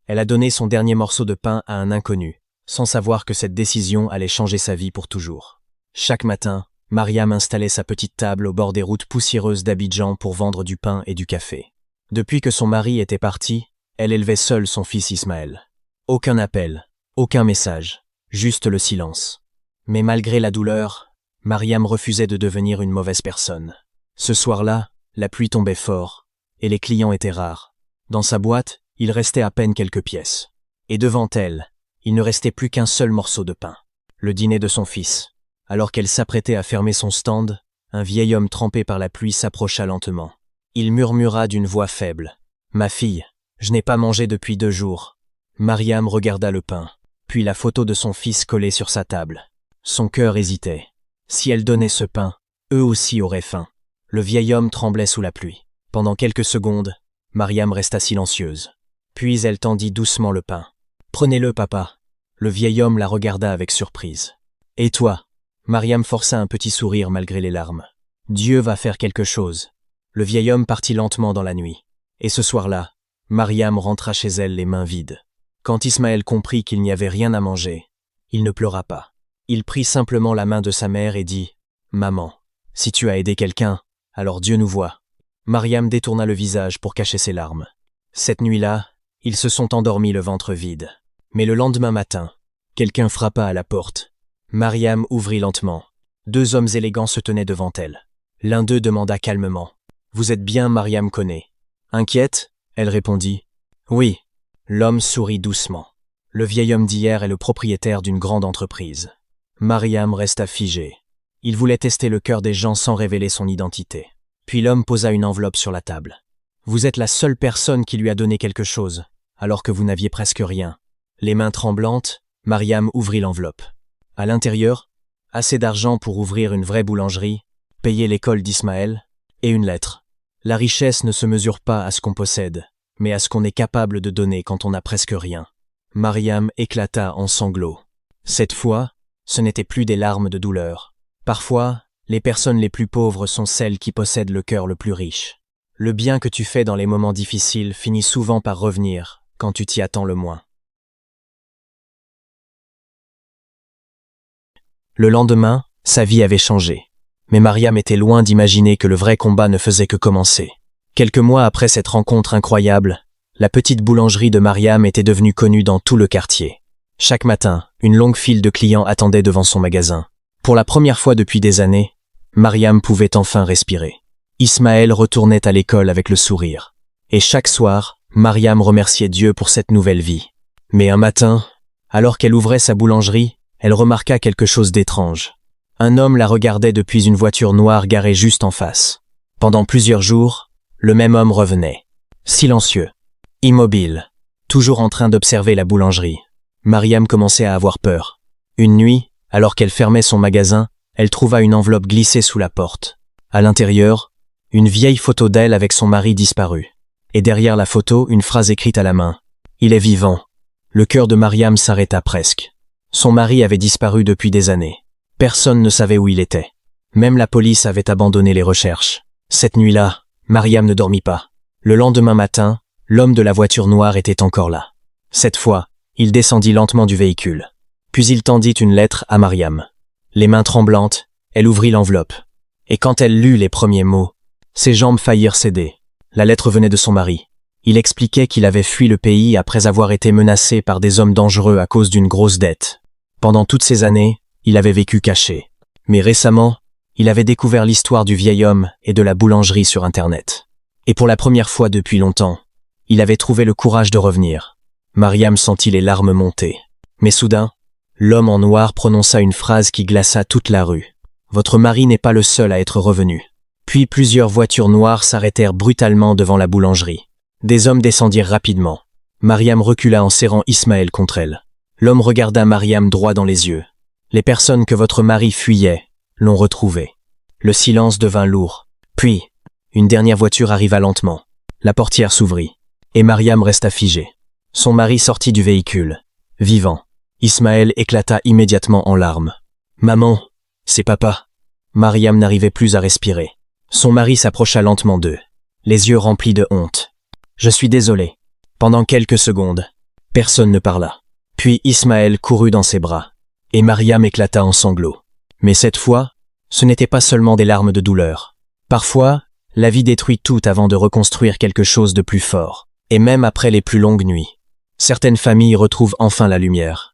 Elle a donné son dernier morceau de pain à un inconnu, sans savoir que cette décision allait changer sa vie pour toujours. Chaque matin, Mariam installait sa petite table au bord des routes poussiéreuses d'Abidjan pour vendre du pain et du café. Depuis que son mari était parti, elle élevait seule son fils Ismaël. Aucun appel, aucun message, juste le silence. Mais malgré la douleur, Mariam refusait de devenir une mauvaise personne. Ce soir-là, la pluie tombait fort, et les clients étaient rares. Dans sa boîte, il restait à peine quelques pièces. Et devant elle, il ne restait plus qu'un seul morceau de pain. Le dîner de son fils. Alors qu'elle s'apprêtait à fermer son stand, un vieil homme trempé par la pluie s'approcha lentement. Il murmura d'une voix faible. « Ma fille, je n'ai pas mangé depuis 2 jours. » Mariam regarda le pain, puis la photo de son fils collée sur sa table. Son cœur hésitait. Si elle donnait ce pain, eux aussi auraient faim. Le vieil homme tremblait sous la pluie. Pendant quelques secondes, Mariam resta silencieuse. Puis elle tendit doucement le pain. « Prenez-le, papa. » Le vieil homme la regarda avec surprise. « Et toi ?» Mariam força un petit sourire malgré les larmes. « Dieu va faire quelque chose. » Le vieil homme partit lentement dans la nuit. Et ce soir-là, Mariam rentra chez elle les mains vides. Quand Ismaël comprit qu'il n'y avait rien à manger, il ne pleura pas. Il prit simplement la main de sa mère et dit « Maman, si tu as aidé quelqu'un, alors Dieu nous voit. » Mariam détourna le visage pour cacher ses larmes. Cette nuit-là, ils se sont endormis le ventre vide. Mais le lendemain matin, quelqu'un frappa à la porte. Mariam ouvrit lentement. 2 hommes élégants se tenaient devant elle. L'un d'eux demanda calmement « Vous êtes bien Mariam Koné ?» Inquiète, elle répondit « Oui ». L'homme sourit doucement. Le vieil homme d'hier est le propriétaire d'une grande entreprise. Mariam resta figée. Il voulait tester le cœur des gens sans révéler son identité. Puis l'homme posa une enveloppe sur la table. « Vous êtes la seule personne qui lui a donné quelque chose, alors que vous n'aviez presque rien. » Les mains tremblantes, Mariam ouvrit l'enveloppe. À l'intérieur, assez d'argent pour ouvrir une vraie boulangerie, payer l'école d'Ismaël, et une lettre. La richesse ne se mesure pas à ce qu'on possède, mais à ce qu'on est capable de donner quand on n'a presque rien. Mariam éclata en sanglots. Cette fois, ce n'était plus des larmes de douleur. Parfois, les personnes les plus pauvres sont celles qui possèdent le cœur le plus riche. Le bien que tu fais dans les moments difficiles finit souvent par revenir quand tu t'y attends le moins. Le lendemain, sa vie avait changé. Mais Mariam était loin d'imaginer que le vrai combat ne faisait que commencer. Quelques mois après cette rencontre incroyable, la petite boulangerie de Mariam était devenue connue dans tout le quartier. Chaque matin, une longue file de clients attendait devant son magasin. Pour la première fois depuis des années, Mariam pouvait enfin respirer. Ismaël retournait à l'école avec le sourire. Et chaque soir, Mariam remerciait Dieu pour cette nouvelle vie. Mais un matin, alors qu'elle ouvrait sa boulangerie, elle remarqua quelque chose d'étrange. Un homme la regardait depuis une voiture noire garée juste en face. Pendant plusieurs jours, le même homme revenait. Silencieux, immobile, toujours en train d'observer la boulangerie. Mariam commençait à avoir peur. Une nuit, alors qu'elle fermait son magasin, elle trouva une enveloppe glissée sous la porte. À l'intérieur, une vieille photo d'elle avec son mari disparu. Et derrière la photo, une phrase écrite à la main. « Il est vivant ». Le cœur de Mariam s'arrêta presque. Son mari avait disparu depuis des années. Personne ne savait où il était. Même la police avait abandonné les recherches. Cette nuit-là, Mariam ne dormit pas. Le lendemain matin, l'homme de la voiture noire était encore là. Cette fois, il descendit lentement du véhicule. Puis il tendit une lettre à Mariam. Les mains tremblantes, elle ouvrit l'enveloppe. Et quand elle lut les premiers mots, ses jambes faillirent céder. La lettre venait de son mari. Il expliquait qu'il avait fui le pays après avoir été menacé par des hommes dangereux à cause d'une grosse dette. Pendant toutes ces années, il avait vécu caché. Mais récemment, il avait découvert l'histoire du vieil homme et de la boulangerie sur Internet. Et pour la première fois depuis longtemps, il avait trouvé le courage de revenir. Mariam sentit les larmes monter. Mais soudain, l'homme en noir prononça une phrase qui glaça toute la rue. « Votre mari n'est pas le seul à être revenu. » Puis plusieurs voitures noires s'arrêtèrent brutalement devant la boulangerie. Des hommes descendirent rapidement. Mariam recula en serrant Ismaël contre elle. L'homme regarda Mariam droit dans les yeux. « Les personnes que votre mari fuyait l'ont retrouvé. » Le silence devint lourd. Puis, une dernière voiture arriva lentement. La portière s'ouvrit, et Mariam resta figée. Son mari sortit du véhicule, vivant. Ismaël éclata immédiatement en larmes. « Maman, c'est papa. » Mariam n'arrivait plus à respirer. Son mari s'approcha lentement d'eux, les yeux remplis de honte. « Je suis désolé. » Pendant quelques secondes, Personne ne parla. Puis Ismaël courut dans ses bras, et Mariam éclata en sanglots. Mais cette fois, ce n'était pas seulement des larmes de douleur. Parfois, la vie détruit tout avant de reconstruire quelque chose de plus fort, et même après les plus longues nuits. Certaines familles retrouvent enfin la lumière.